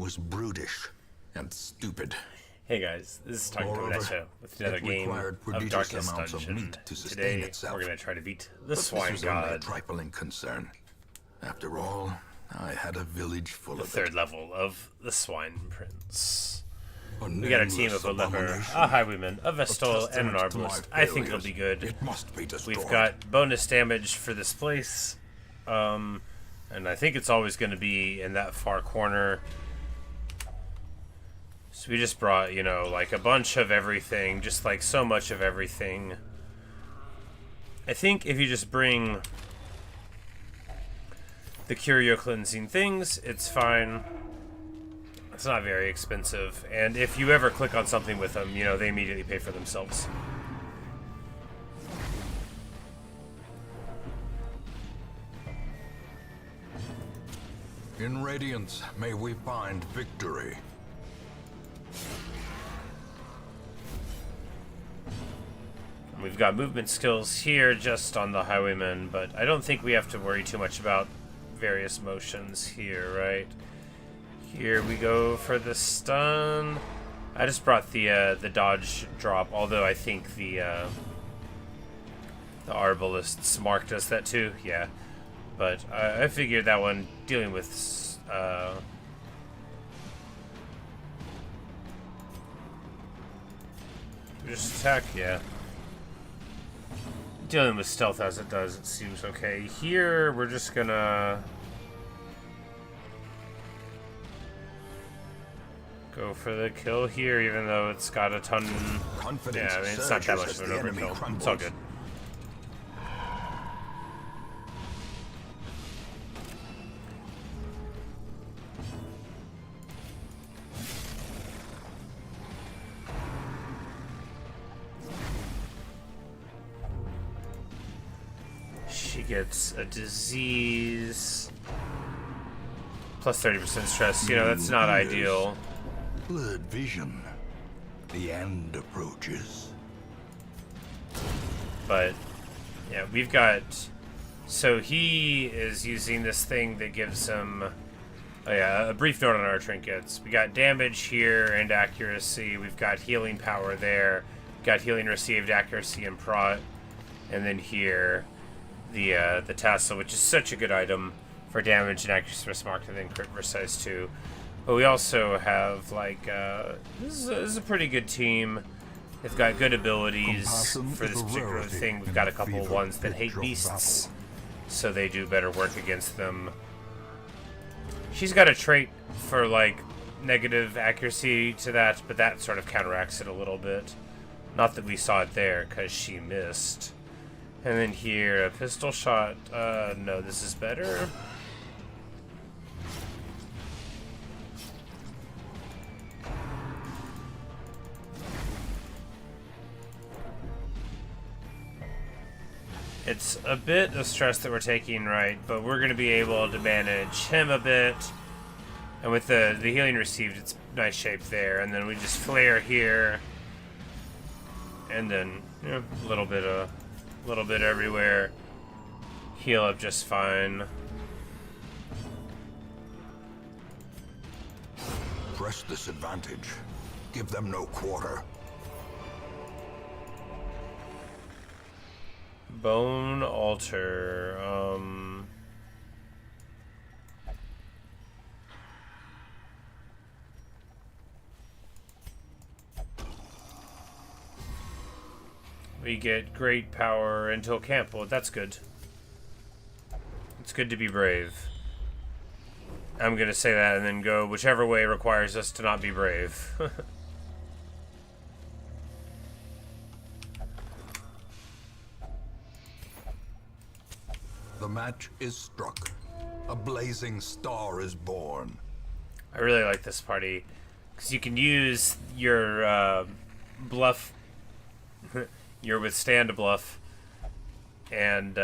was brutish and stupid. Hey guys, this is Talking Moreover, Tomodachi with another it game required of prodigious Darkest amounts of Dungeon. meat to sustain Today itself. we're going to try to beat the But Swine this was only a God, trifling concern. After all, I had a village full the of third it. level of the Swine Prince. A We got a team nameless of a leper, abomination. a highwayman, a A vestal, and an testament to my arbalist. I think it'll failures. be good. It must be destroyed. We've got bonus damage for this place, and I think it's always going to be in that far corner. So we just brought, you know, like a bunch of everything, just like so much of everything. I think if you just bring the curio cleansing things, it's fine. It's not very expensive, and if you ever click on something with them, you know, they immediately pay for themselves. In Radiance, may we find victory. We've got movement skills here just on the highwayman, but I don't think we have to worry too much about various motions here, right? Here we go for the stun. I just brought the dodge drop, although I think the arbalists marked us that too. Yeah, but I figured that one dealing with just attack, yeah. Dealing with stealth as it does, it seems okay. Here, we're just gonna go for the kill here, even though it's got a ton. Confidence Yeah, I mean, it's not that much surges of as an the enemy overkill. crumbles. It's all good. She gets a disease. Plus 30% stress. You know, that's not ideal. Blurred vision. The end approaches. But, yeah, we've got... So he is using this thing that gives him... Oh yeah, a brief note on our trinkets. We got damage here and accuracy. We've got healing power there. We've got healing received, accuracy, and prot. And then here, the tassel, which is such a good item for damage and accuracy versus marked, and then crit versus size 2. But we also have, like, this is a pretty good team. They've got good abilities Compassion for is this a particular rarity thing. We've in got a the couple fever ones that pitch hate of beasts, battle. so they do better work against them. She's got a trait for, like, negative accuracy to that, but that sort of counteracts it a little bit. Not that we saw it there, because she missed. And then here, a pistol shot. No, this is better. It's a bit of stress that we're taking, right? But we're going to be able to manage him a bit. And with the healing received, it's nice shape there. And then we just flare here. And then, you know, a little bit everywhere. Heal up just fine. Press this advantage. Give them no quarter. Bone altar. We get great power until camp. Well, that's good. It's good to be brave. I'm gonna say that and then go whichever way requires us to not be brave. The match is struck. A blazing star is born. I really like this party because you can use your bluff, your withstand bluff, and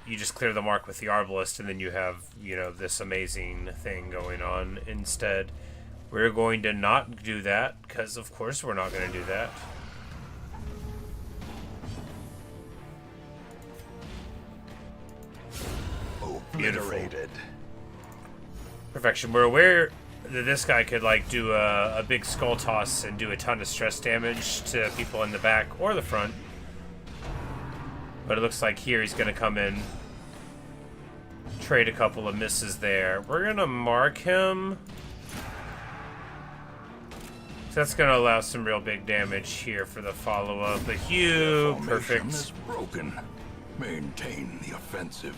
you just clear the mark with the arbalist, and then you have, you know, this amazing thing going on. Instead, we're going to not do that because, of course, we're not going to do that. Beautiful. Obliterated. Perfection. We're aware that this guy could like do a big skull toss and do a ton of stress damage to people in the back or the front. But it looks like here he's gonna come in, trade a couple of misses there. We're gonna mark him. So that's gonna allow some real big damage here for the follow-up. But Hugh, perfect. Is broken. Maintain the offensive.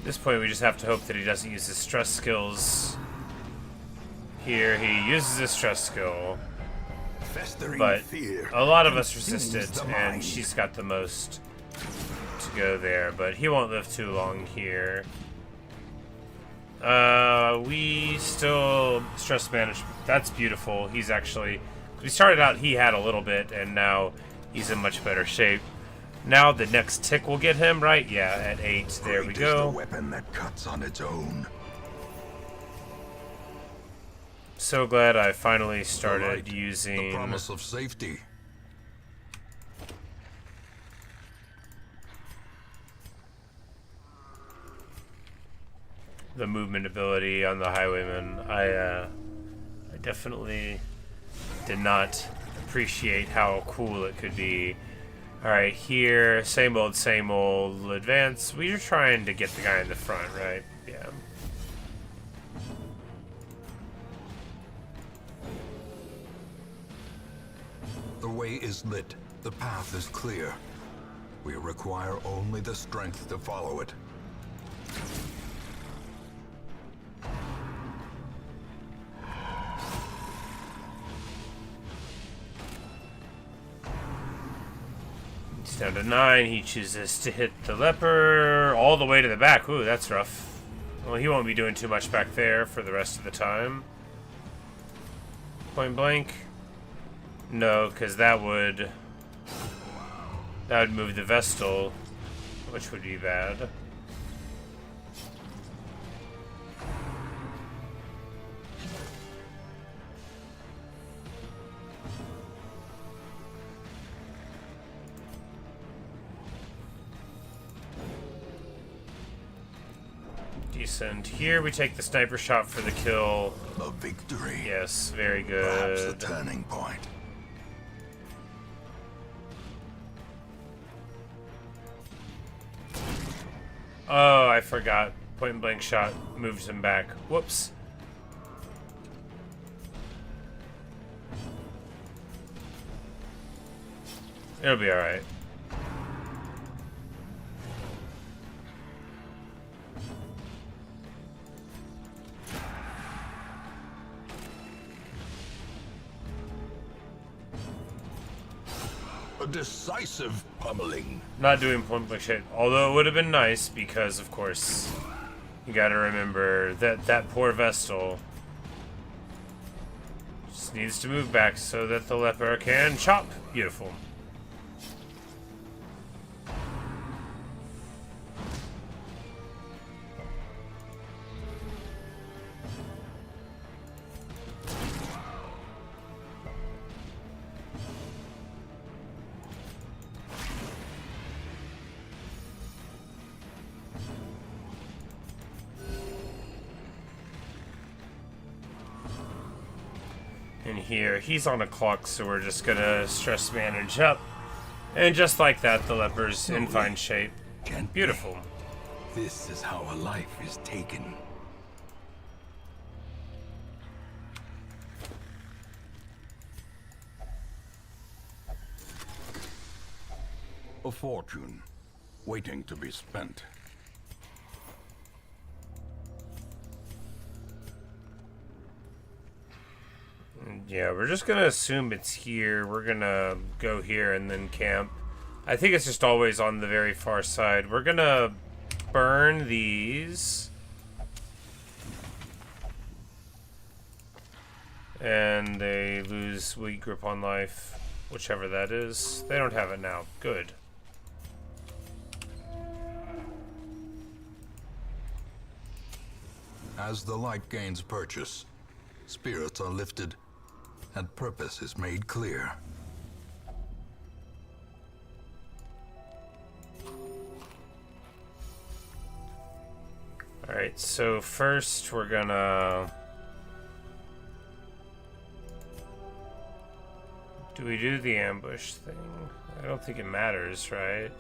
At this point, we just have to hope that he doesn't use his stress skills. Here, he uses his stress skill. But a lot of us resist it, and she's got the most to go there. But he won't live too long here. We still stress manage. That's beautiful. He's actually... We started out, he had a little bit, and now he's in much better shape. Now the next tick will get him, right? Yeah, at 8. There we go. A weapon that cuts on its own. So glad I finally started The using promise of safety. the movement ability on the Highwayman. I definitely did not appreciate how cool it could be. Alright, here, same old, advance. We're trying to get the guy in the front, right? Yeah. The way is lit. The path is clear. We require only the strength to follow it. He's down to 9. He chooses to hit the leper all the way to the back. Ooh, that's rough. Well, he won't be doing too much back there for the rest of the time. Point blank. No, because that would move the Vestal, which would be bad. Decent. Here we take the sniper shot for the kill. A victory. Yes, very Perhaps good. the turning point. Oh, I forgot. Point and blank shot moves him back. Whoops. It'll be alright. A decisive pummeling. Not doing point blank shit, although it would have been nice because, of course, you gotta remember that that poor Vestal just needs to move back so that the leper can chop. Beautiful. And here, he's on a clock, so we're just gonna stress manage up. And just like that, the leper's in fine shape. Beautiful. This is how a life is taken. A fortune, waiting to be spent. Yeah, we're just gonna assume it's here. We're gonna go here and then camp. I think it's just always on the very far side. We're gonna burn these. And they lose weak grip on life, whichever that is. They don't have it now. Good. As the light gains purchase, spirits are lifted, and purpose is made clear. Alright, so first we're gonna... Do we do the ambush thing? I don't think it matters, right?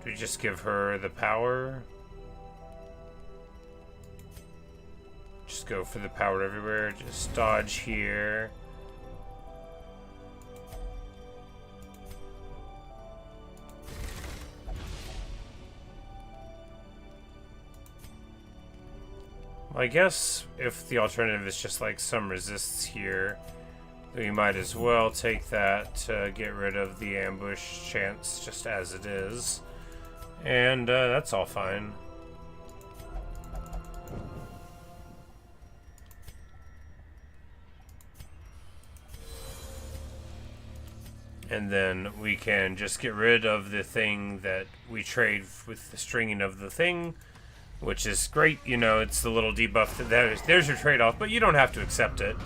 Do we just give her the power? Just go for the power everywhere. Just dodge here. I guess if the alternative is just like some resists here, then we might as well take that to get rid of the ambush chance just as it is. And that's all fine. And then we can just get rid of the thing that we trade with the stringing of the thing, which is great. You know, it's the little debuff that there's your trade-off, but you don't have to accept it.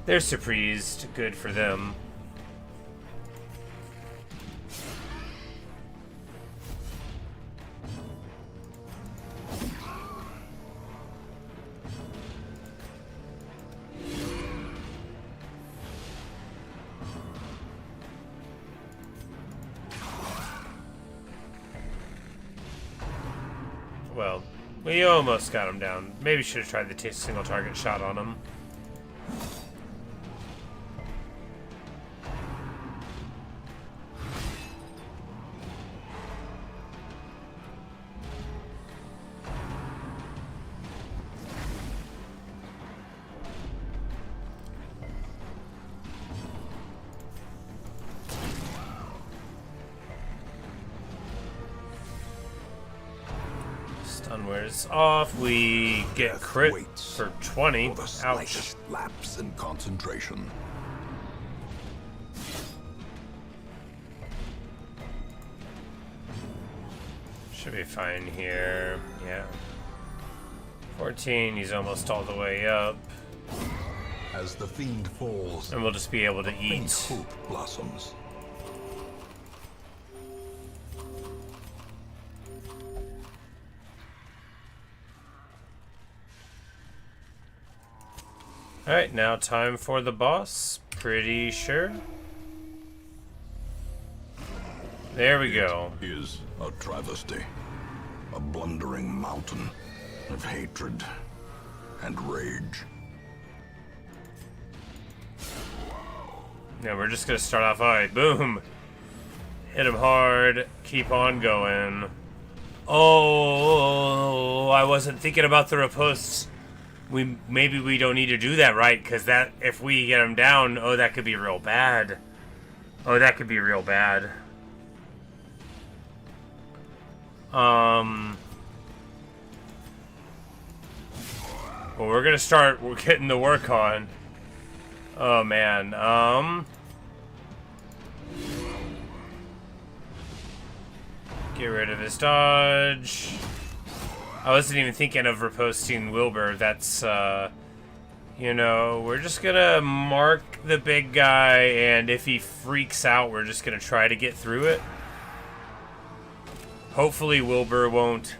They're surprised. Good for them. Well, we almost got him down. Maybe should have tried the single target shot on him. Stun wears off. We get Death crit waits for 20. For the Ouch. slightest lapse in concentration. Should be fine here. Yeah. 14. He's almost all the way up. As the fiend falls, And we'll just be able to faint eat. hope blossoms. Alright, now time for the boss. Pretty sure. There we go. It is a travesty. A blundering mountain of hatred and rage. Now we're just gonna start off alright. Boom. Hit him hard. Keep on going. Oh, I wasn't thinking about the riposte. Maybe we don't need to do that, right? Because that, if we get him down, oh, that could be real bad. Oh, that could be real bad. Well, we're getting the work on. Oh man. Get rid of his dodge. I wasn't even thinking of riposting Wilbur. That's, you know, we're just gonna mark the big guy, and if he freaks out, we're just gonna try to get through it. Hopefully Wilbur won't.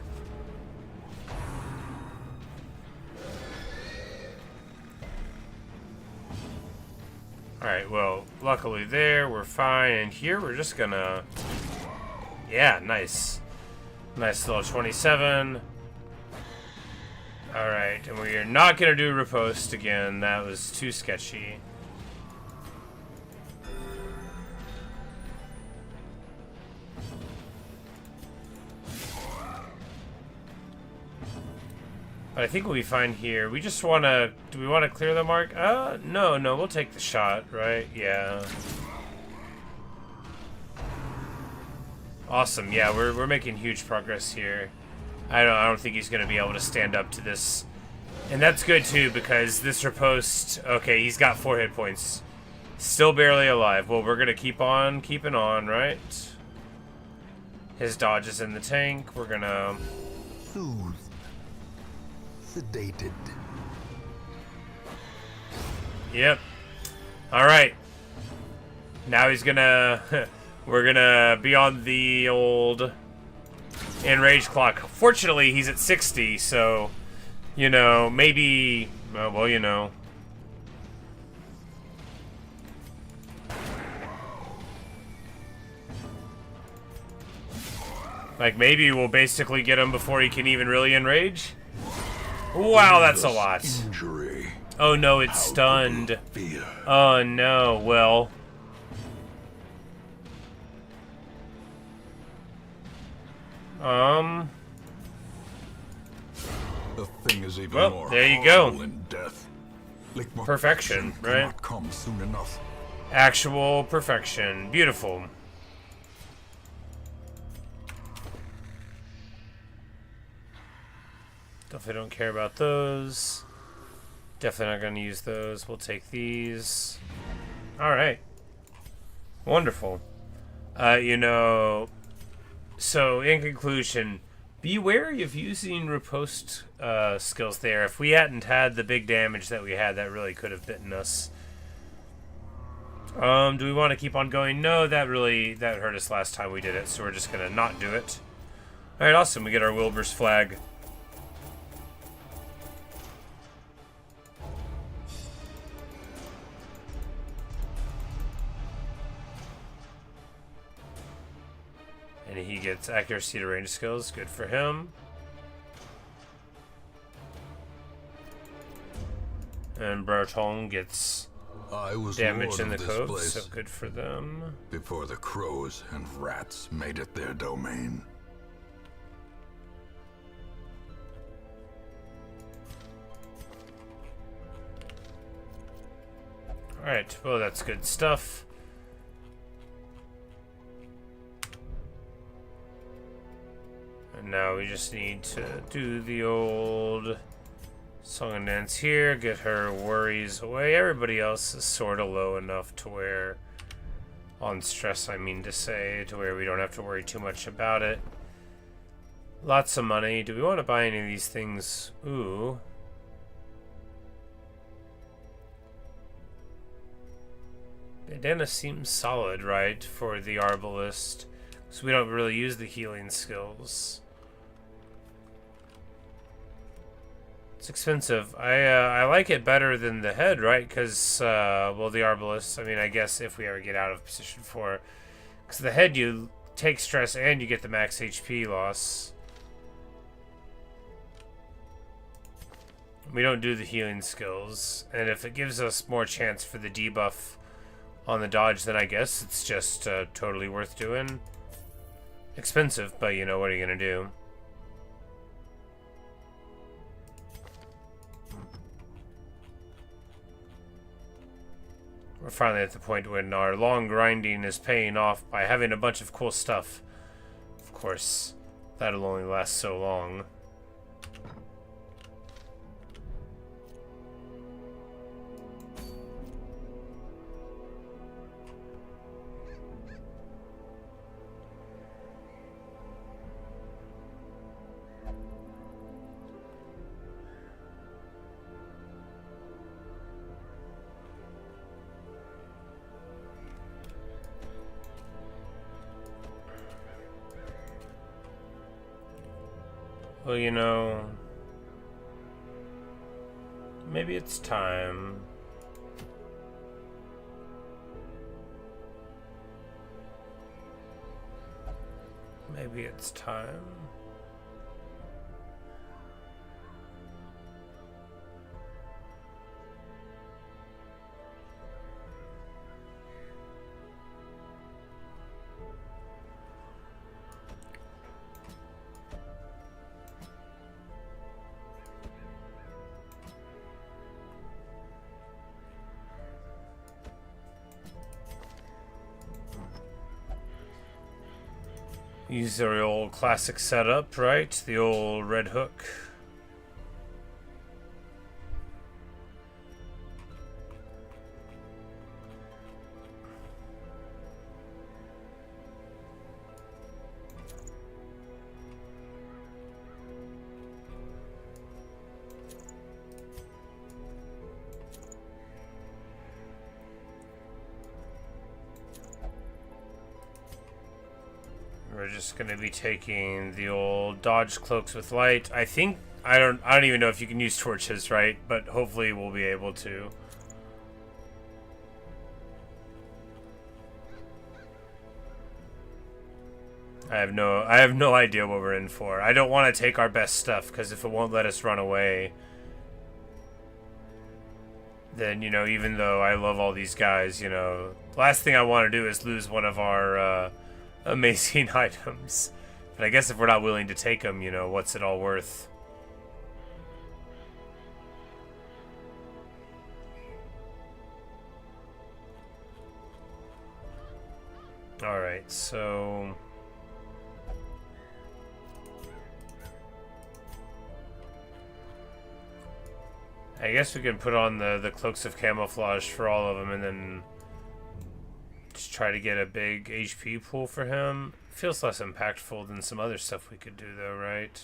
Alright, well, luckily there, we're fine, and here we're just gonna... Yeah, nice. Nice little 27. Alright, and we are not going to do riposte again. That was too sketchy. But I think we'll be fine here. We just want to... Do we want to clear the mark? No, we'll take the shot, right? Yeah. Awesome, yeah, we're making huge progress here. I don't think he's going to be able to stand up to this. And that's good, too, because this riposte... Okay, he's got 4 hit points. Still barely alive. Well, we're going to keep on keeping on, right? His dodge is in the tank. We're going to... Soothed. Sedated. Yep. Alright. Now he's going to... We're going to be on the old... enrage clock. Fortunately, he's at 60, so... You know, maybe... well, you know... Like, maybe we'll basically get him before he can even really enrage? Wow, that's a lot. Injury. Oh no, it's stunned. Oh no, well... The thing is even well, more there you go. in death. Perfection, right? Cannot come soon enough. Actual perfection. Beautiful. Definitely don't care about those. Definitely not going to use those. We'll take these. Alright. Wonderful. You know... So, in conclusion... Be wary of using riposte skills there. If we hadn't had the big damage that we had, that really could have bitten us. Do we want to keep on going? No, that hurt us last time we did it, so we're just going to not do it. Alright, awesome. We get our Wilbur's flag. And he gets accuracy to range skills. Good for him. And Breton gets damage in the coat, so good for them. Before the crows and rats made it their domain. Alright, well that's good stuff. And now we just need to do the old song and dance here, get her worries away. Everybody else is sort of low enough to where, on stress I mean to say, to where we don't have to worry too much about it. Lots of money. Do we want to buy any of these things? Ooh. Bandana seems solid, right, for the Arbalist. So we don't really use the healing skills. It's expensive. I like it better than the head, right? Because, well, the Arbalist, I mean, I guess if we ever get out of position 4. Because the head, you take stress and you get the max HP loss. We don't do the healing skills. And if it gives us more chance for the debuff on the dodge, then I guess it's just totally worth doing. Expensive, but you know, what are you going to do? We're finally at the point when our long grinding is paying off by having a bunch of cool stuff. Of course, that'll only last so long. Well, you know, maybe it's time. Maybe it's time. Use the old classic setup, right? The old red hook. We're just gonna be taking the old dodge cloaks with light. I think I don't even know if you can use torches, right? But hopefully we'll be able to. I have no idea what we're in for. I don't want to take our best stuff because if it won't let us run away, then, you know, even though I love all these guys, you know, last thing I want to do is lose one of our amazing items. But I guess if we're not willing to take them, you know, what's it all worth? Alright, so... I guess we can put on the cloaks of camouflage for all of them and then just try to get a big HP pool for him. Feels less impactful than some other stuff we could do though, right?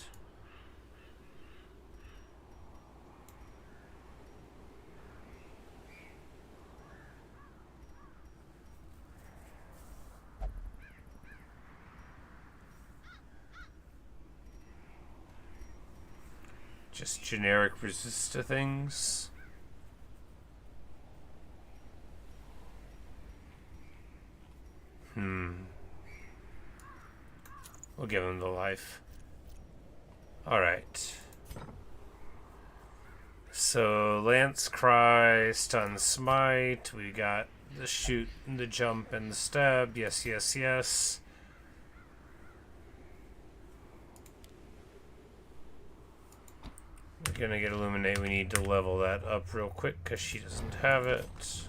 Just generic resist to things. We'll give him the life. Alright. So, Lance Cry, Stun Smite. We got the shoot, the jump, and the stab. Yes, yes, yes. We're gonna get Illuminate. We need to level that up real quick because she doesn't have it.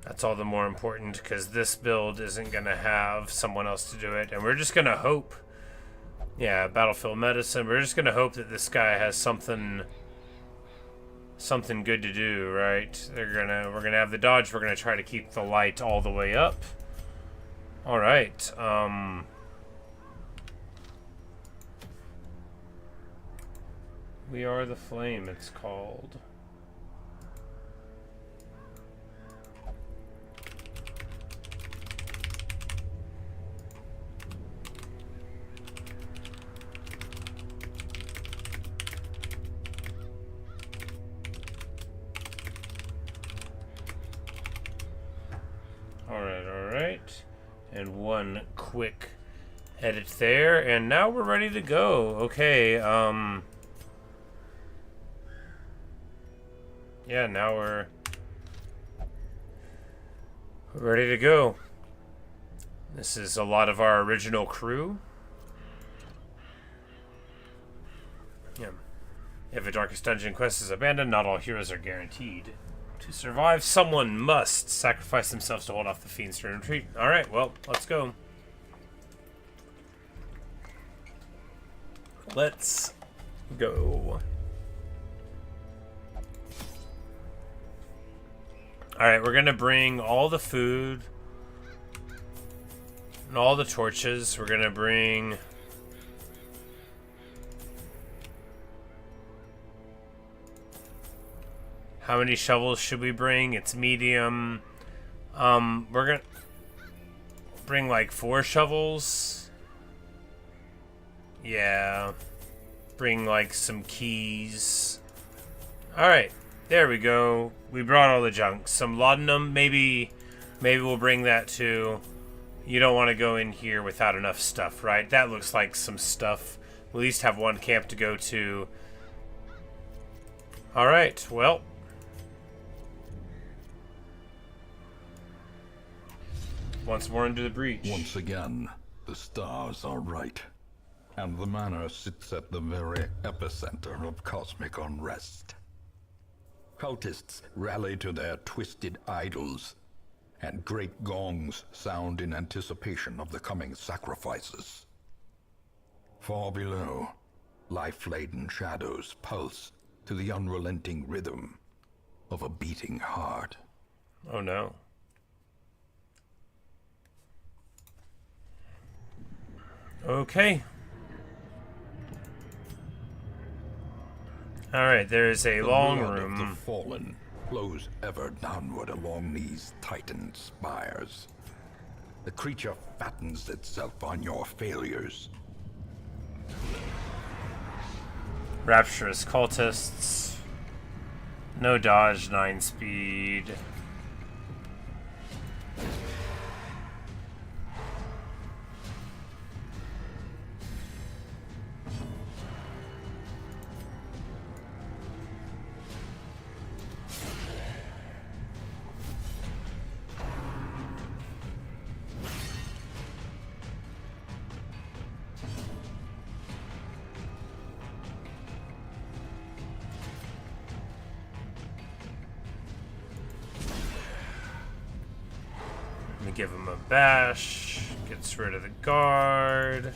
That's all the more important because this build isn't gonna have someone else to do it, and we're just gonna hope. Yeah, Battlefield Medicine. We're just gonna hope that this guy has something good to do, right? We're gonna have the dodge. We're gonna try to keep the light all the way up. All right. We Are the Flame. It's called. Alright. And one quick edit there, and now we're ready to go. Okay, yeah, now we're ready to go. This is a lot of our original crew. Yeah. If a Darkest Dungeon quest is abandoned, not all heroes are guaranteed. To survive, someone must sacrifice themselves to hold off the fiends to retreat. Alright, well, let's go. Let's go. Alright, we're gonna bring all the food and all the torches. We're gonna bring... How many shovels should we bring? It's medium. We're gonna bring like 4 shovels. Yeah. Bring like some keys. Alright, there we go. We brought all the junk. Some laudanum, maybe we'll bring that too. You don't want to go in here without enough stuff, right? That looks like some stuff. We'll at least have one camp to go to. Alright, well. Once more into the breach. Once again, the stars are right. And the manor sits at the very epicenter of cosmic unrest. Cultists rally to their twisted idols, and great gongs sound in anticipation of the coming sacrifices. Far below, life-laden shadows pulse to the unrelenting rhythm of a beating heart. Oh no. Okay. Alright, there's a long blood room. of the fallen flows ever downward along these titan spires. The creature fattens itself on your failures. Rapturous cultists. No dodge, 9 speed. Give him a bash. Gets rid of the guard.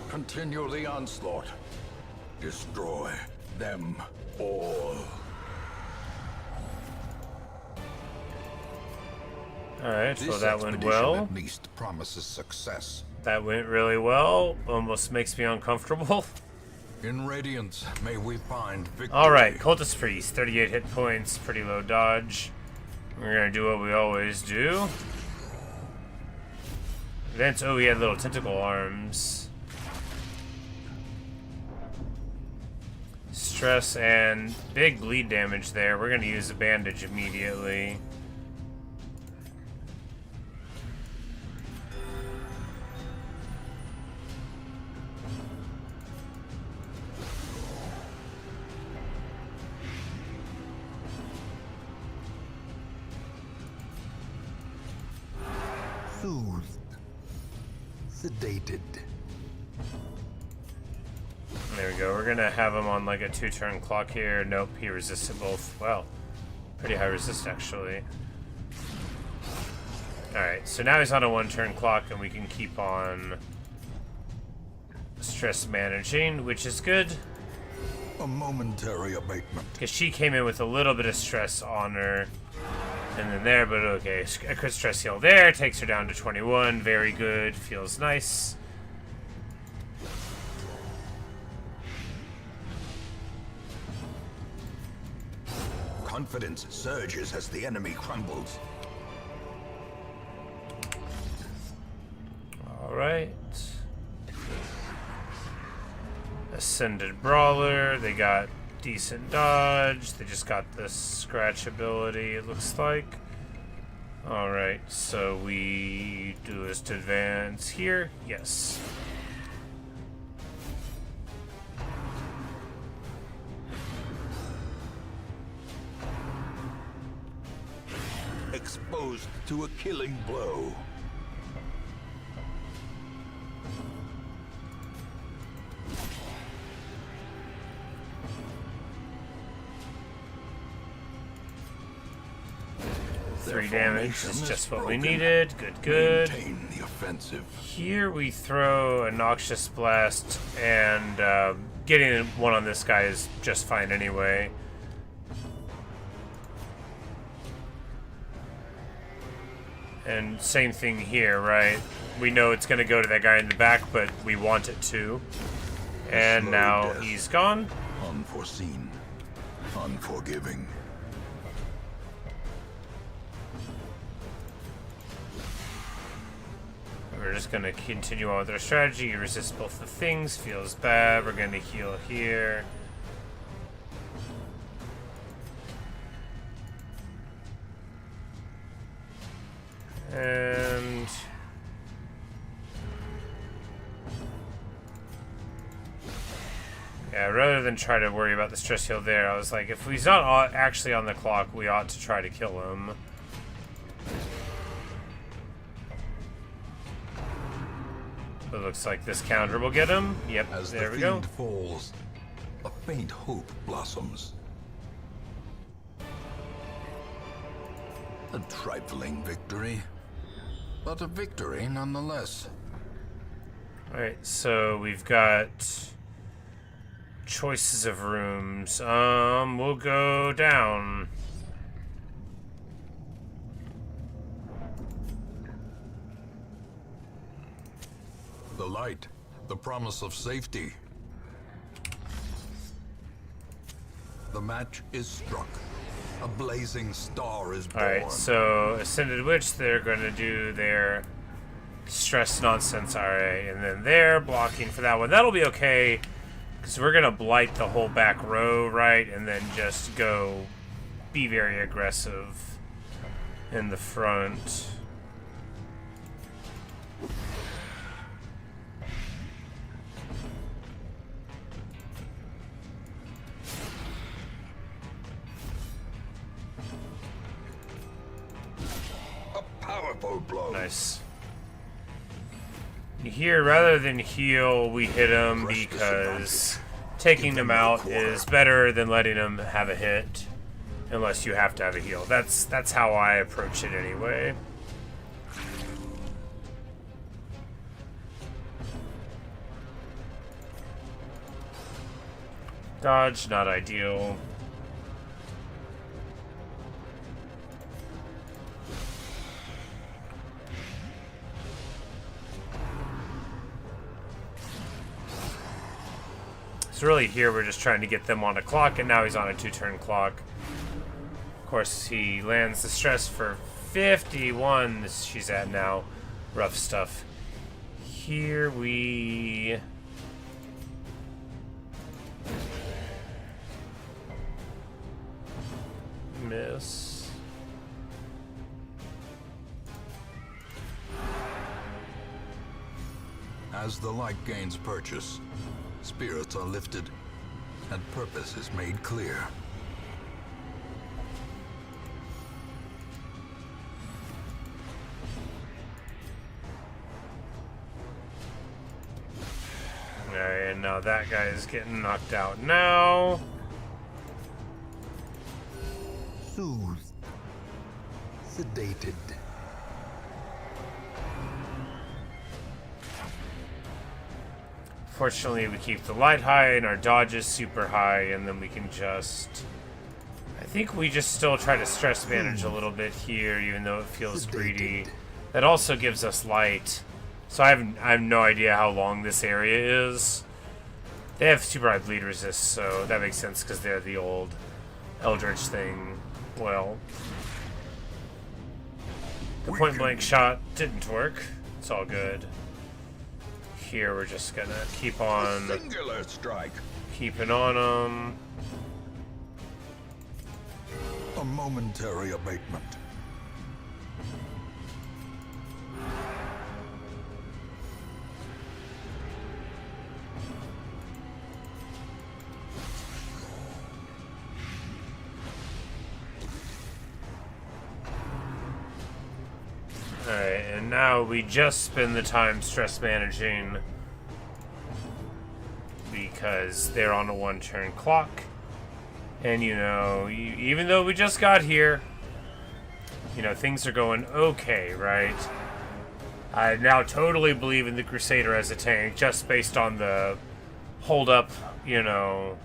Continue the onslaught. Destroy them all. Alright, so This that went expedition well. at least promises success. That went really well. Almost makes me uncomfortable. In Radiance, may we find victory. Alright, Cultist Priest, 38 hit points, pretty low dodge. We're gonna do what we always do. Advance, oh, he had little tentacle arms. Stress and big bleed damage there. We're gonna use a bandage immediately. Soothed. Sedated. There we go. We're gonna have him on like a 2-turn clock here. Nope, he resisted both. Well, pretty high resist actually. Alright, so now he's on a 1-turn clock and we can keep on stress managing, which is good. A momentary abatement. Because she came in with a little bit of stress on her. And then there, but okay. A quick stress heal there. Takes her down to 21. Very good. Feels nice. Confidence surges as the enemy crumbles. Alright. Ascended Brawler. They got decent dodge. They just got this scratch ability, it looks like. Alright, so we do this to advance here. Yes. Exposed to a killing blow. Three damage is just what we needed. Good, good. Maintain the offensive. Here we throw a Noxious Blast, and getting one on this guy is just fine anyway. And same thing here, right? We know it's going to go to that guy in the back, but we want it to. And now he's gone. Unforeseen. Unforgiving. We're just going to continue on with our strategy. You resist both the things. Feels bad. We're going to heal here. And Yeah, rather than try to worry about the stress heal there, I was like, if he's not actually on the clock, we ought to try to kill him. It looks like this counter will get him. Yep, As there the we go. fiend falls, a faint hope blossoms. A trifling victory, but a victory nonetheless. Alright, so we've got choices of rooms. We'll go down. The light, the promise of safety. The match is struck. A blazing star is born. Alright, so Ascended Witch, they're going to do their stress nonsense RA, and then they're blocking for that one. That'll be okay, because we're going to blight the whole back row, right, and then just go be very aggressive in the front. Powerful blow. Nice. Here, rather than heal, we hit him because taking them out is better than letting them have a hit, unless you have to have a heal. That's how I approach it anyway. Dodge, not ideal. So really here we're just trying to get them on a clock, and now he's on a 2-turn clock. Of course, he lands the stress for 51 she's at now. Rough stuff. Here we... miss. As the light gains purchase, spirits are lifted, and purpose is made clear. Alright, and now that guy is getting knocked out now. Soothed. Sedated. Fortunately, we keep the light high and our dodge is super high, and then we can just... I think we just still try to stress manage a little bit here, even though it feels greedy. That also gives us light. So I have no idea how long this area is. They have super high bleed resist, so that makes sense because they're the old Eldritch thing. Well, the point blank shot didn't work. It's all good. Here we're just gonna keep on Singular strike. keeping on them. A momentary abatement. Alright, and now we just spend the time stress managing because they're on a 1-turn clock. And, you know, even though we just got here, you know, things are going okay, right? I now totally believe in the Crusader as a tank just based on the hold up, you know,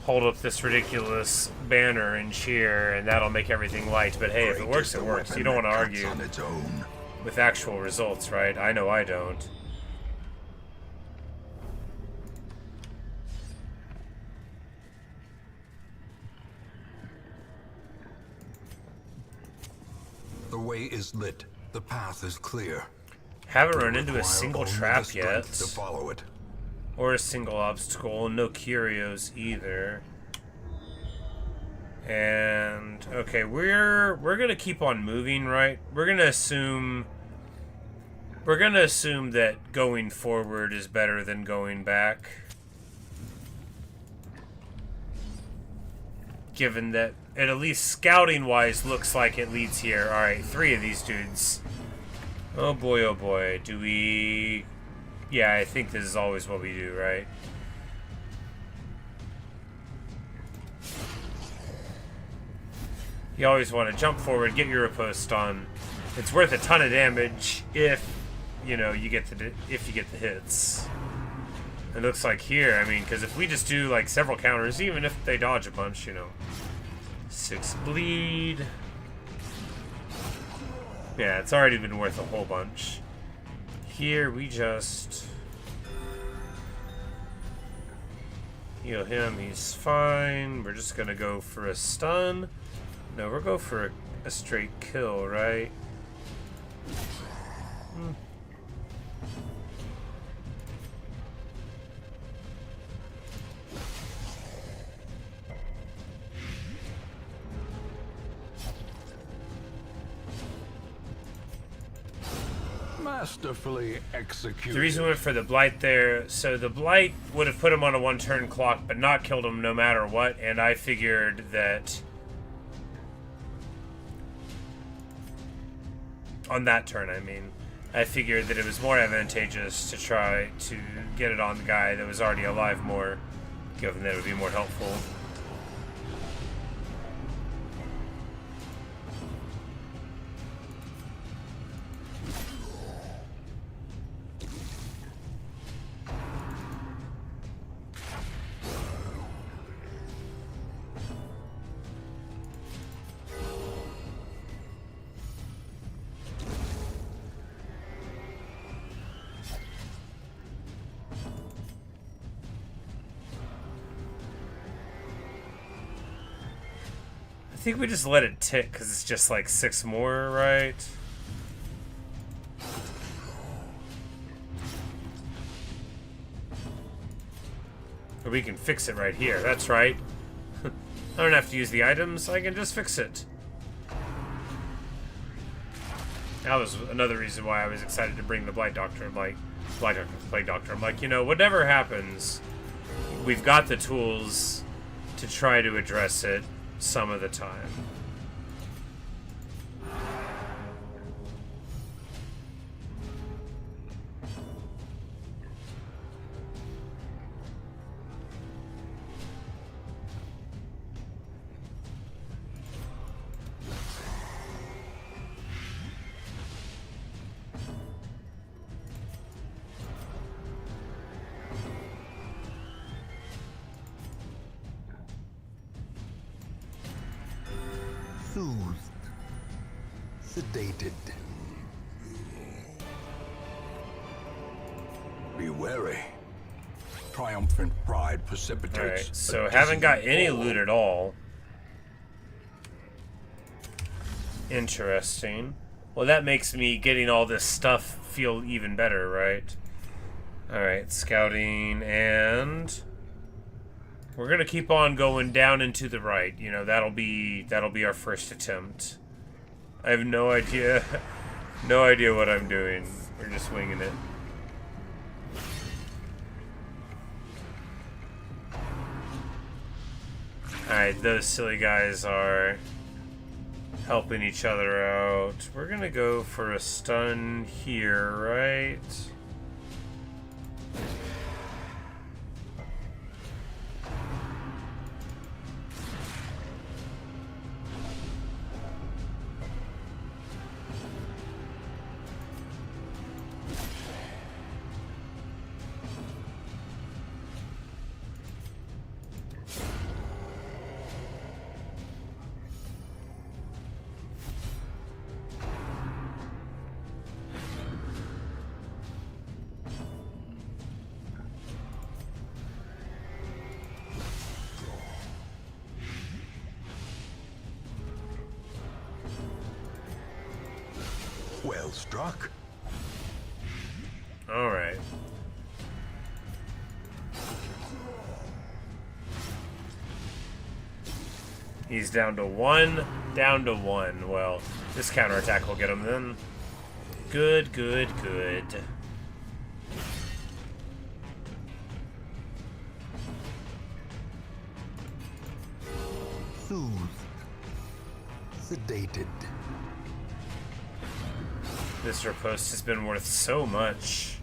hold up this ridiculous banner and cheer, and that'll make everything light. But hey, if it works, it works. You don't want to argue on its own. with actual results, right? I know I don't. The way is lit. The path is clear. Haven't run into a Require single only trap the yet. strength to follow it. Or a single obstacle. No curios either. And okay, we're gonna keep on moving, right? We're gonna assume We're gonna assume that going forward is better than going back. Given that it, at least scouting-wise, looks like it leads here. Alright, 3 of these dudes. Oh boy, oh boy. Do we... Yeah, I think this is always what we do, right? You always want to jump forward, get your riposte on. It's worth a ton of damage if, you know, you get the hits. It looks like here, I mean, because if we just do like several counters, even if they dodge a bunch, you know, 6 bleed. Yeah, it's already been worth a whole bunch. Here we just heal him. He's fine. We're just gonna go for a stun. No, we'll go for a straight kill, right? Masterfully executed. The reason we went for the Blight there, so the Blight would have put him on a 1-turn clock, but not killed him no matter what, and I figured that... On that turn, I mean. I figured that it was more advantageous to try to get it on the guy that was already alive more, given that it would be more helpful. I think we just let it tick because it's just like 6 more, right? Or we can fix it right here. That's right. I don't have to use the items. I can just fix it. That was another reason why I was excited to bring the Blight Doctor. I'm like, Blight Doctor, Plague Doctor. I'm like, you know, whatever happens, we've got the tools to try to address it some of the time. Soothed. Sedated. Be wary. Triumphant pride precipitates. Alright, so haven't got any loot at all. Interesting. Well, that makes me getting all this stuff feel even better, right? Alright, scouting, and we're gonna keep on going down and to the right. You know, that'll be our first attempt. I have no idea what I'm doing. We're just winging it. Alright, those silly guys are helping each other out. We're gonna go for a stun here, right? Well struck. All right. He's down to 1, down to 1. Well, this counterattack will get him then. Good, good, good. Soothed. Sedated. This riposte has been worth so much.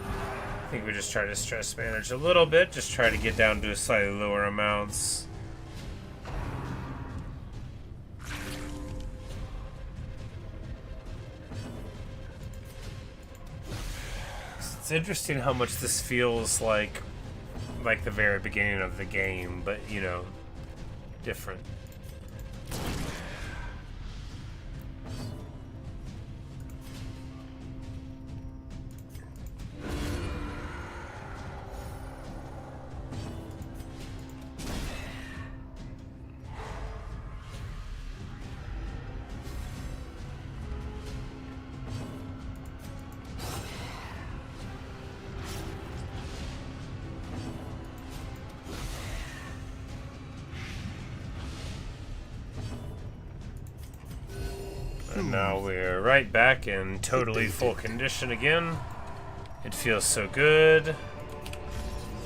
I think we just try to stress manage a little bit, just try to get down to slightly lower amounts. It's interesting how much this feels like the very beginning of the game, but you know, different. And now we're right back in totally full condition again. It feels so good.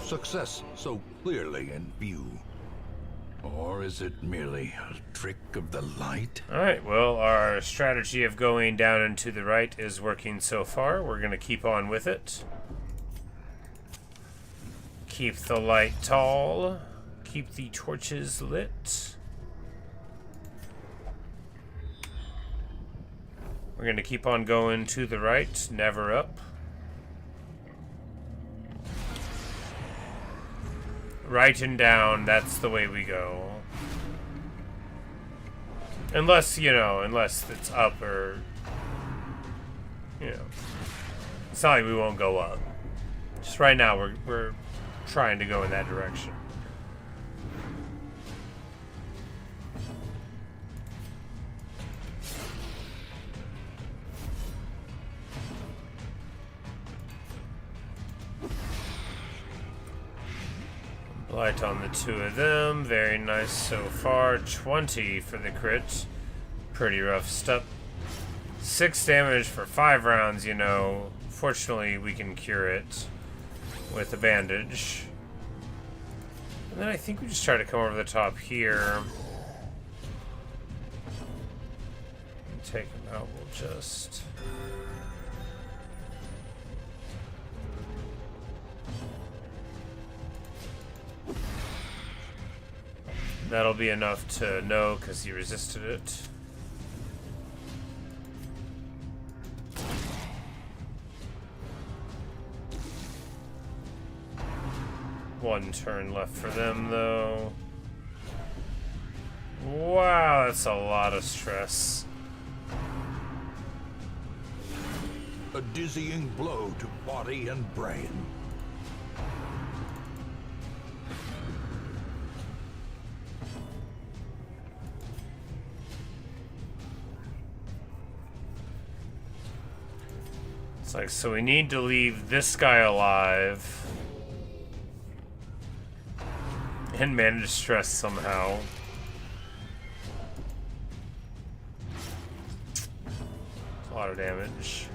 Success so clearly in view. Or is it merely a trick of the light? Alright, well, our strategy of going down and to the right is working so far. We're going to keep on with it. Keep the light tall. Keep the torches lit. We're going to keep on going to the right, never up. Right and down, that's the way we go. Unless, you know, unless it's up or, you know. It's not like we won't go up. Just right now, we're trying to go in that direction. Light on the two of them. Very nice so far. 20 for the crit. Pretty rough stuff. 6 damage for 5 rounds, you know. Fortunately, we can cure it with a bandage. And then I think we just try to come over the top here. And take him out. We'll just... That'll be enough to know because he resisted it. One turn left for them, though. Wow, that's a lot of stress. A dizzying blow to body and brain. It's like, so we need to leave this guy alive and manage stress somehow. It's a lot of damage.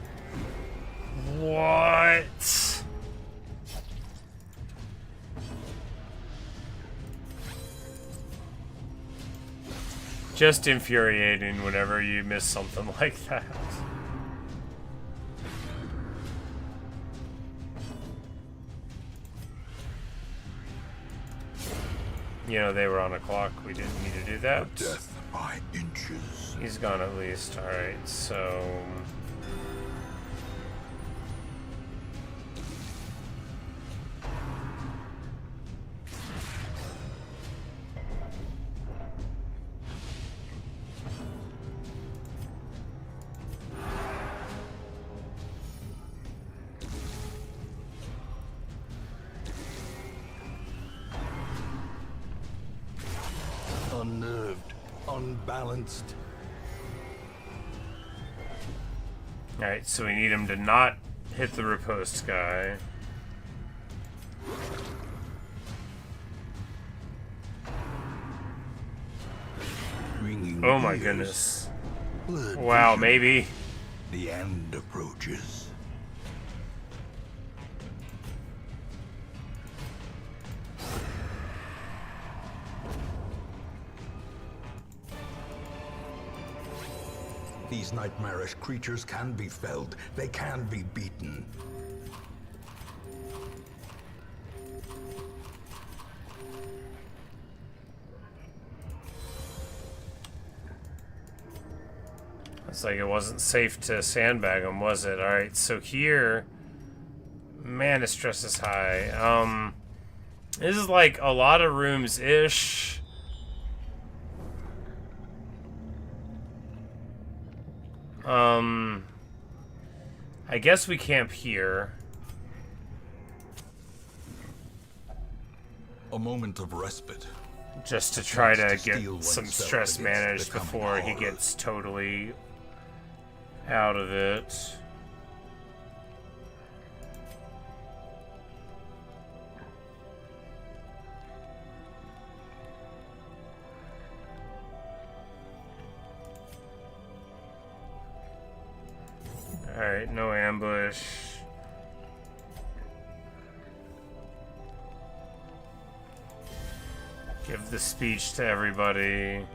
What? Just infuriating whenever you miss something like that. You know, they were on a clock. We didn't need to do that. Death by inches. He's gone at least. Alright, so... Unnerved, unbalanced. Alright, so we need him to not hit the riposte guy. Ring ringing Oh my ears. goodness. Blurred Wow, vision. maybe. The end approaches. These nightmarish creatures can be felled. They can be beaten. It's like it wasn't safe to sandbag them, was it? Alright, so here... Man, this stress is high. This is like a lot of rooms-ish. I guess we camp here. A moment of respite. Just to try to Chance to get steel some oneself stress against managed the coming before he horror. gets totally out of it. Alright, no ambush. Give the speech to everybody.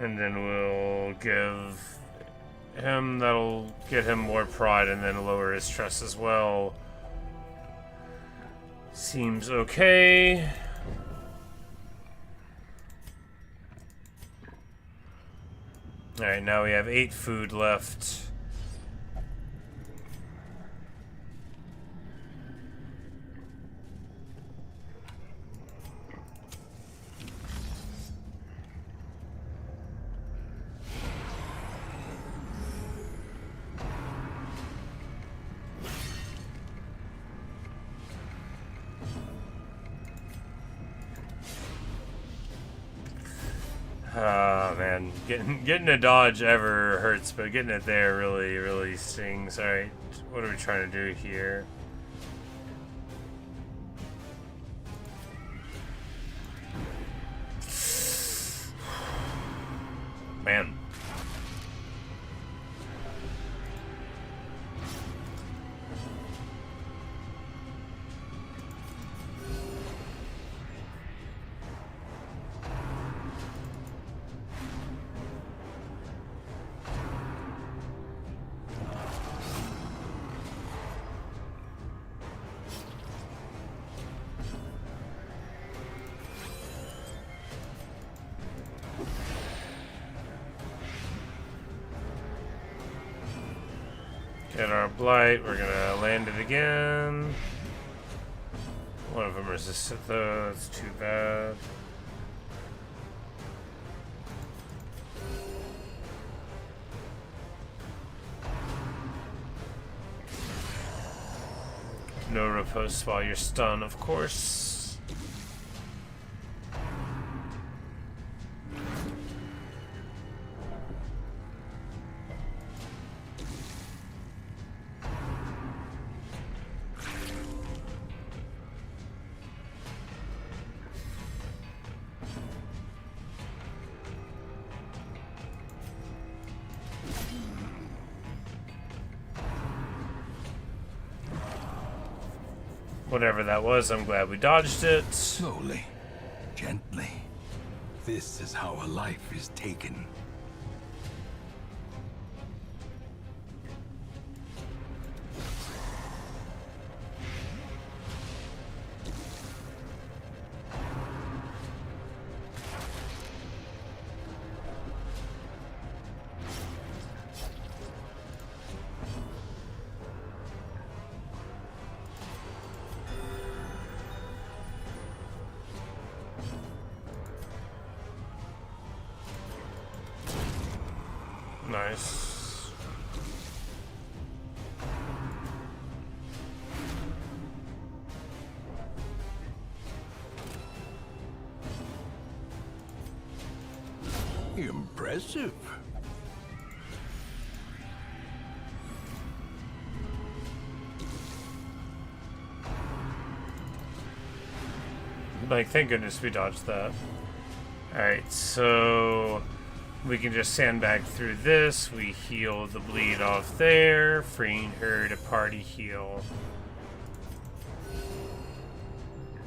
And then we'll give him, that'll get him more pride and then lower his stress as well. Seems okay. Alright, now we have 8 food left. Oh man, getting a dodge ever hurts, but getting it there really stings. Alright, what are we trying to do here? Man. Get our blight, we're gonna land it again. One of them resisted though, that's too bad. No riposte while you're stunned, of course. Whatever that was, I'm glad we dodged it. Slowly, gently. This is how a life is taken. Nice. Impressive. Like, thank goodness we dodged that. Alright, so we can just sandbag through this. We heal the bleed off there, freeing her to party heal.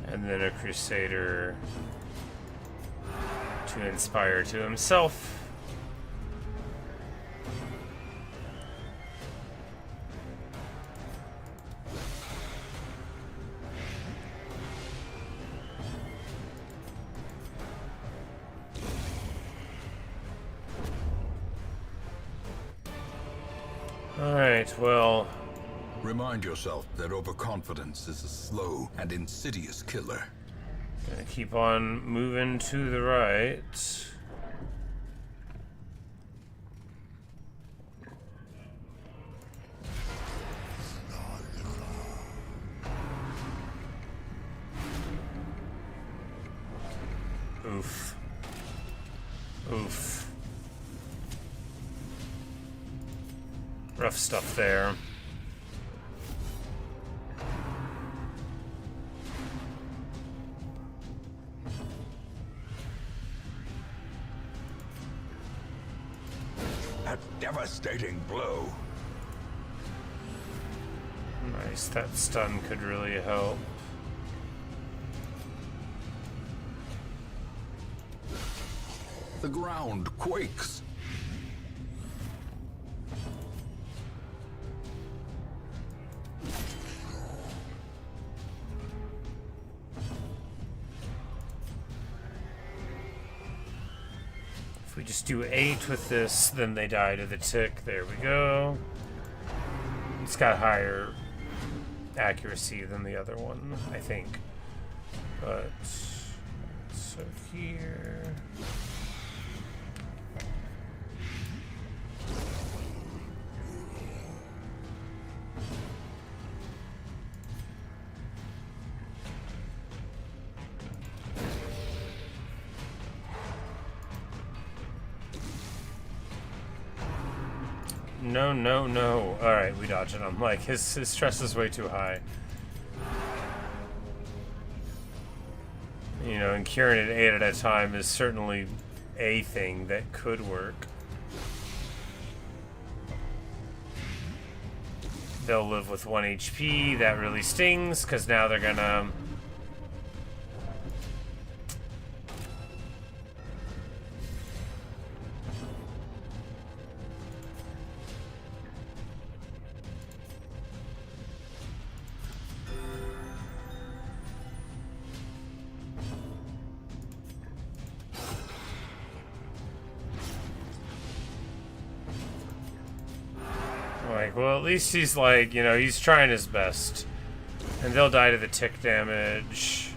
And then a Crusader to inspire to himself. Alright, well... Remind yourself that overconfidence is a slow and insidious killer. Gonna keep on moving to the right. Oof. Oof. Rough stuff there. A devastating blow. Nice, that stun could really help. The ground quakes. If we just do 8 with this, then they die to the tick. There we go. It's got higher accuracy than the other one, I think. But, so here... No, no, no. Alright, we dodge it. I'm like, his stress is way too high. You know, and curing it 8 at a time is certainly a thing that could work. They'll live with 1 HP. That really stings, because now they're gonna... Like, well, at least he's like, you know, he's trying his best. And they'll die to the tick damage.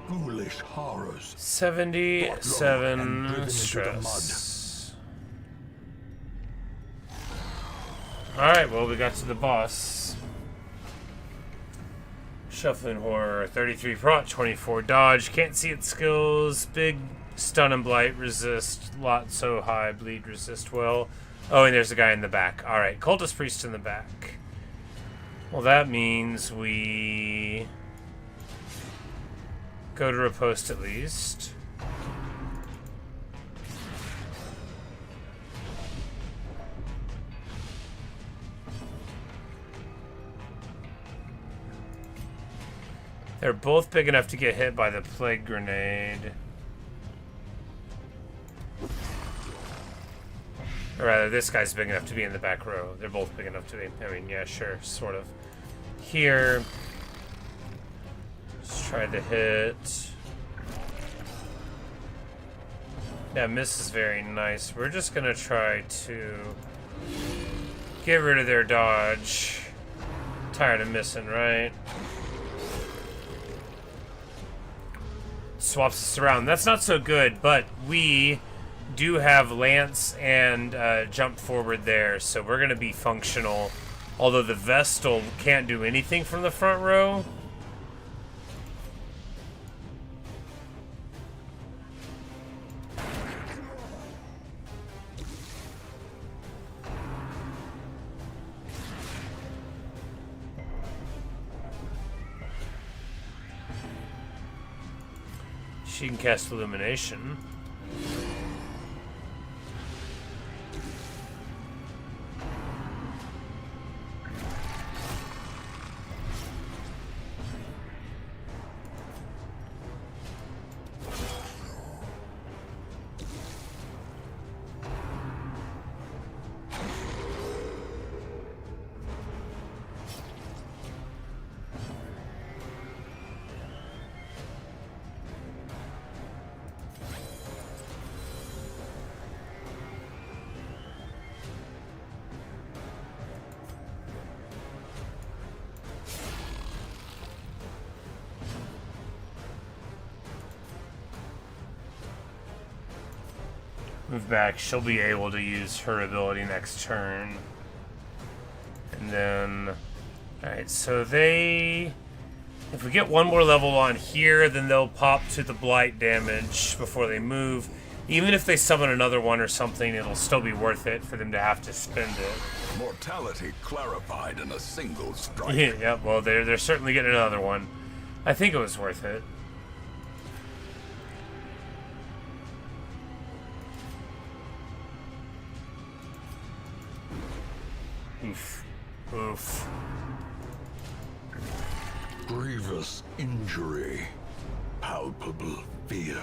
Foolish horrors. 77 stress. Alright, well, we got to the boss. Shuffling Horror, 33 prot, 24 dodge, can't see its skills, big stun and blight resist, lot so high, bleed resist well. Oh, and there's a guy in the back. Alright, Cultist Priest in the back. Well, that means we go to riposte at least. They're both big enough to get hit by the plague grenade. Or rather, this guy's big enough to be in the back row. They're both big enough to be. I mean, yeah, sure, sort of. Here. Let's try the hit. Yeah, miss is very nice. We're just gonna try to get rid of their dodge. Tired of missing, right? Swaps us around. That's not so good, but we do have Lance and jump forward there, so we're going to be functional. Although the Vestal can't do anything from the front row. She can cast Illumination. Move back. She'll be able to use her ability next turn. And then... Alright, so they... If we get one more level on here, then they'll pop to the blight damage before they move. Even if they summon another one or something, it'll still be worth it for them to have to spend it. Mortality clarified in a single strike. Yeah, well, they're certainly getting another one. I think it was worth it. Oof. Oof. Grievous injury. Palpable fear.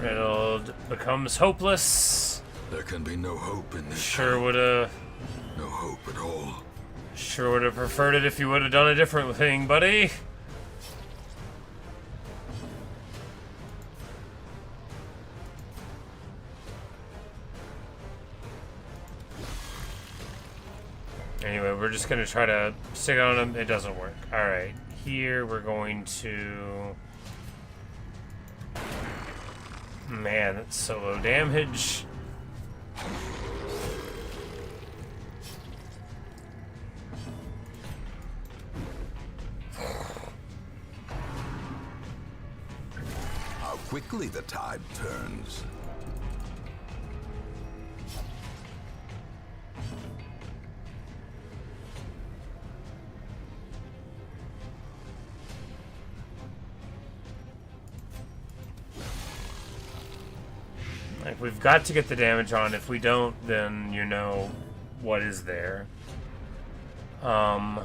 Riddled becomes hopeless. There can be no hope in this. Sure would've... No hope at all. Sure would've preferred it if you would've done a different thing, buddy. Anyway, we're just gonna try to stick on him. It doesn't work. Alright, here we're going to... Man, that's so low damage. How quickly the tide turns. Like, we've got to get the damage on. If we don't, then you know what is there. A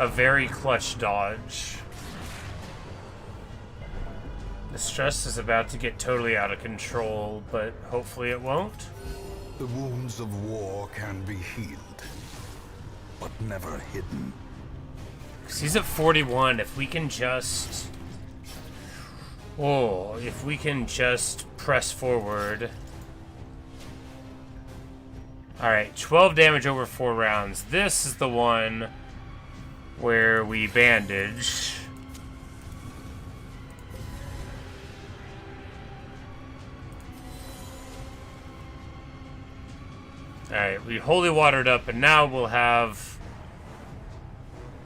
very clutch dodge. The stress is about to get totally out of control, but hopefully it won't. The wounds of war can be healed, but never hidden. 'Cause he's at 41. If we can just... Oh, if we can just press forward. Alright, 12 damage over 4 rounds. This is the one where we bandage. Alright, we holy watered up, and now we'll have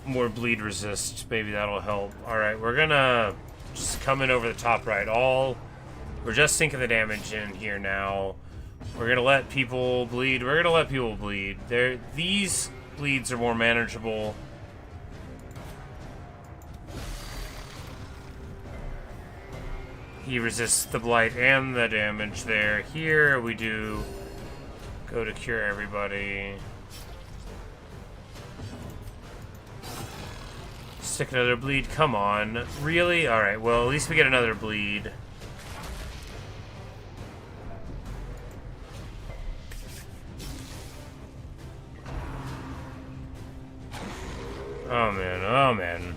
more bleed resist. Maybe that'll help. Alright, we're gonna just come in over the top right. We're just sinking the damage in here now. We're gonna let people bleed. We're gonna let people bleed. These bleeds are more manageable. He resists the blight and the damage there. Here we do... Go to cure everybody. Stick another bleed. Come on. Really? Alright, well, at least we get another bleed. Oh, man. Oh, man.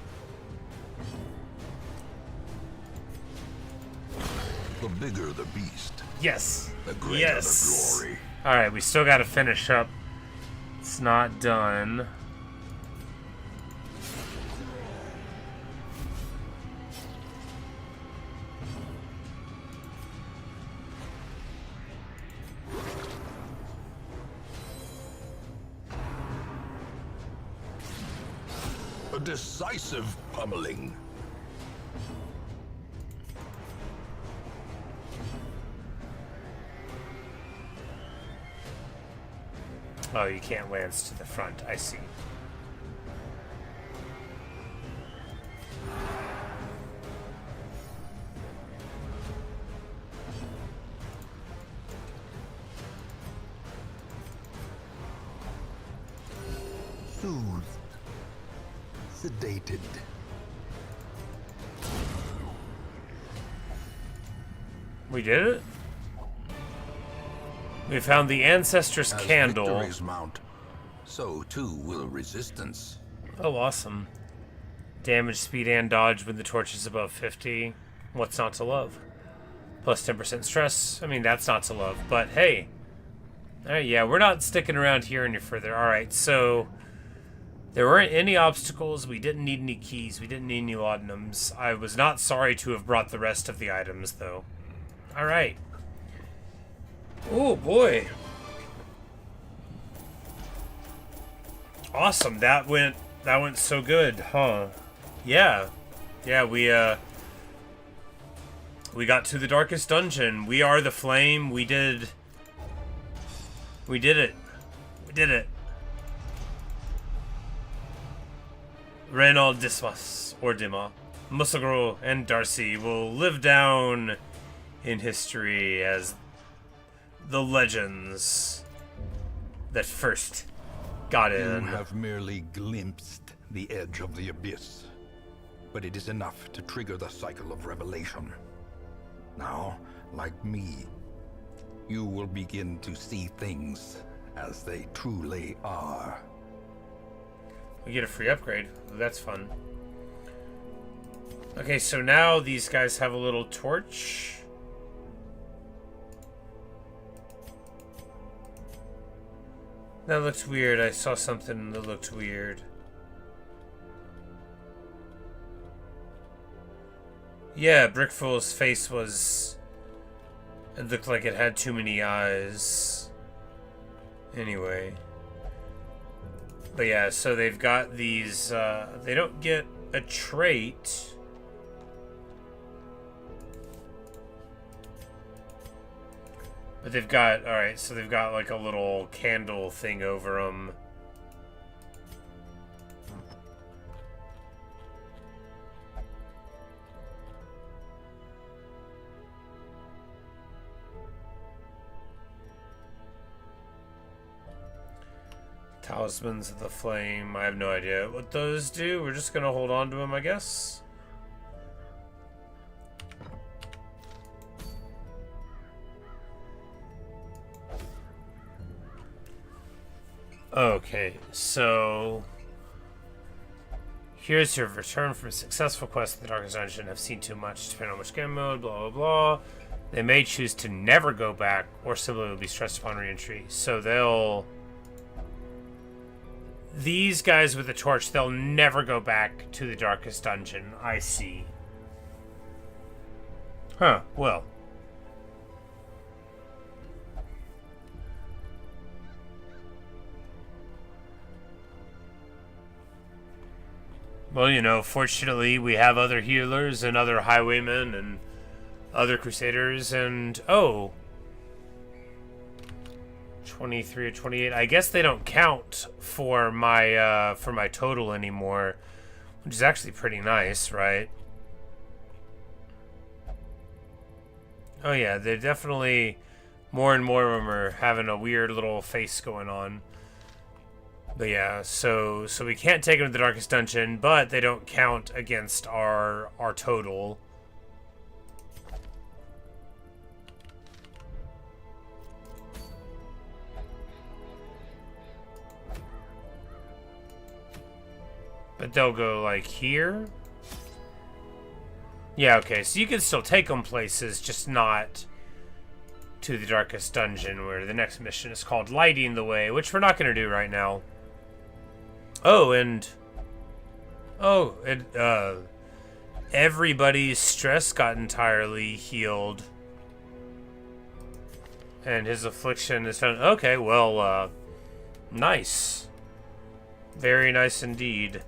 The bigger the beast, Yes. the greater Yes. the glory. Alright, we still gotta finish up. It's not done. A decisive pummeling. Oh, you can't lance to the front. I see. Soothed. Sedated. We did it? We found the Ancestress As Candle. victories mount, so too will resistance. Oh, awesome. Damage, speed, and dodge when the torch is above 50. What's not to love? Plus 10% stress. I mean, that's not to love. But hey. Alright, yeah, we're not sticking around here any further. Alright, so there weren't any obstacles. We didn't need any keys. We didn't need any laudanums. I was not sorry to have brought the rest of the items, though. Alright. Oh, boy. Awesome. That went so good, huh? Yeah. Yeah, we got to the darkest dungeon. We are the flame. We did it. We did it. Reynald Dismas, or Dima, Musagro, and Darcy will live down in history as the legends that first got in. You have merely glimpsed the edge of the abyss, but it is enough to trigger the cycle of revelation. Now, like me, you will begin to see things as they truly are. We get a free upgrade. That's fun. Okay, so now these guys have a little torch. That looked weird. I saw something that looked weird. Yeah, Brickful's face was... It looked like it had too many eyes. Anyway. But yeah, so they've got these... they don't get a trait... But they've got, alright, so they've got like a little candle thing over them. Talismans of the Flame, I have no idea what those do. We're just gonna hold on to them, I guess. Okay, so here's your return from a successful quest in the Darkest Dungeon. Have seen too much, depending on which game mode, blah, blah, blah. They may choose to never go back, or simply will be stressed upon re-entry. So they'll... These guys with the torch, they'll never go back to the Darkest Dungeon. I see. Huh, well. Well, you know, fortunately, we have other healers and other highwaymen and other crusaders and... Oh! 23 or 28. I guess they don't count for my total anymore, which is actually pretty nice, right? Oh yeah, they're definitely... More and more of them are having a weird little face going on. But yeah, so we can't take them to the Darkest Dungeon, but they don't count against our total. But they'll go like here. Yeah, okay, so you can still take them places, just not to the Darkest Dungeon, where the next mission is called Lighting the Way, which we're not going to do right now. Oh, and... Oh, everybody's stress got entirely healed. And his affliction is found... Okay, well, nice. Very nice indeed.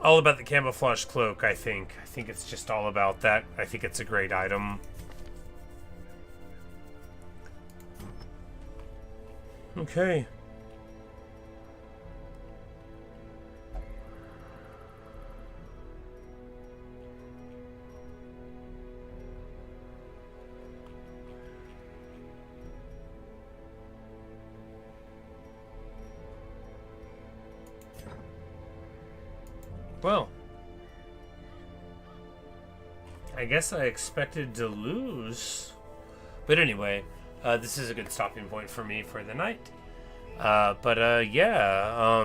All about the camouflage cloak, I think. I think it's just all about that. I think it's a great item. Okay. Well, I guess I expected to lose. But anyway, this is a good stopping point for me for the night. Yeah,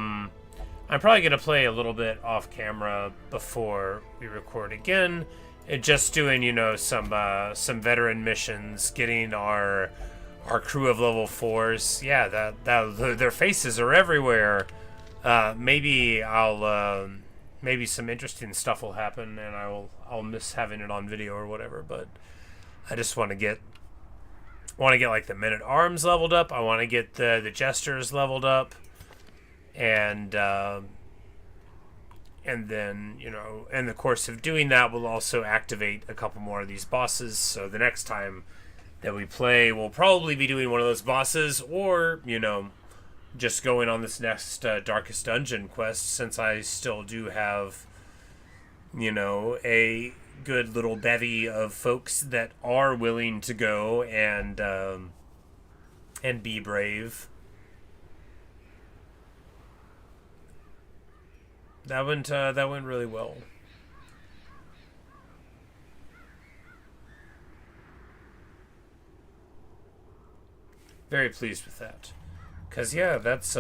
I'm probably going to play a little bit off camera before we record again. And just doing, you know, some veteran missions, getting our crew of level 4s. Yeah, their faces are everywhere. Maybe some interesting stuff will happen, and I'll miss having it on video or whatever. But I just want to get like the men-at-arms leveled up. I want to get the jesters leveled up, and then, you know, in the course of doing that, we'll also activate a couple more of these bosses. So the next time that we play, we'll probably be doing one of those bosses, or, you know, just going on this next Darkest Dungeon quest, since I still do have, you know, a good little bevy of folks that are willing to go and be brave. That went really well. Very pleased with that. 'Cause yeah, that's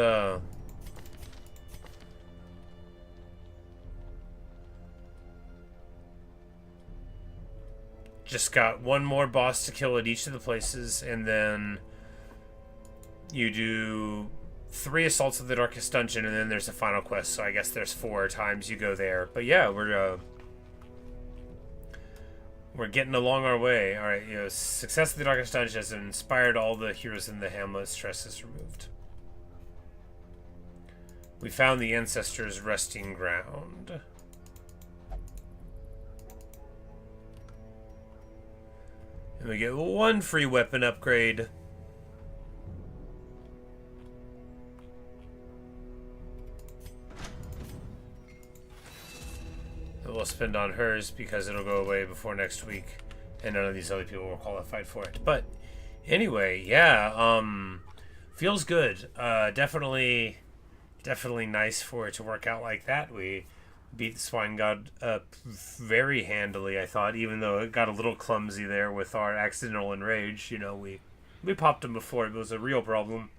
just got one more boss to kill at each of the places, and then you do 3 assaults of the Darkest Dungeon, and then there's a final quest. So I guess there's 4 times you go there. But yeah, we're getting along our way. All right, you know, success of the Darkest Dungeon has inspired all the heroes in the hamlet. Stress is removed. We found the ancestors' resting ground. And we get 1 free weapon upgrade. That we'll spend on hers because it'll go away before next week, and none of these other people were qualified for it. But anyway, yeah, feels good. Definitely nice for it to work out like that. We beat the Swine God up very handily, I thought, even though it got a little clumsy there with our accidental enrage. You know, we popped him before it was a real problem.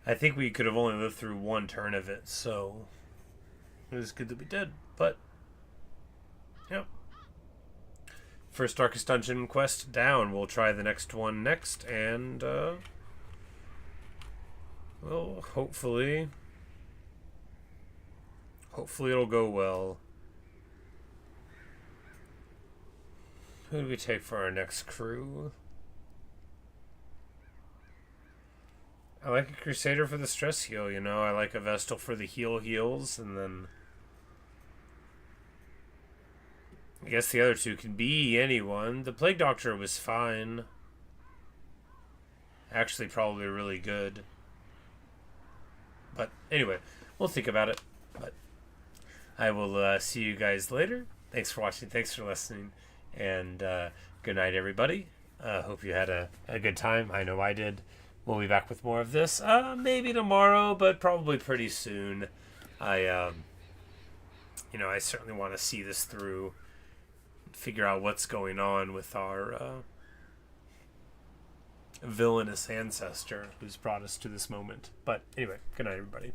I think we could have only lived through 1 turn of it, so it was good that we did. But yeah, first Darkest Dungeon quest down. We'll try the next one next, and well, hopefully it'll go well. Who do we take for our next crew? I like a Crusader for the stress heal, you know. I like a Vestal for the heals, and then I guess the other 2 can be anyone. The Plague Doctor was fine. Actually, probably really good. But anyway, we'll think about it. But I will see you guys later. Thanks for watching. Thanks for listening. And good night, everybody. Hope you had a good time. I know I did. We'll be back with more of this. Maybe tomorrow, but probably pretty soon. I certainly want to see this through. Figure out what's going on with our villainous ancestor who's brought us to this moment. But anyway, good night, everybody.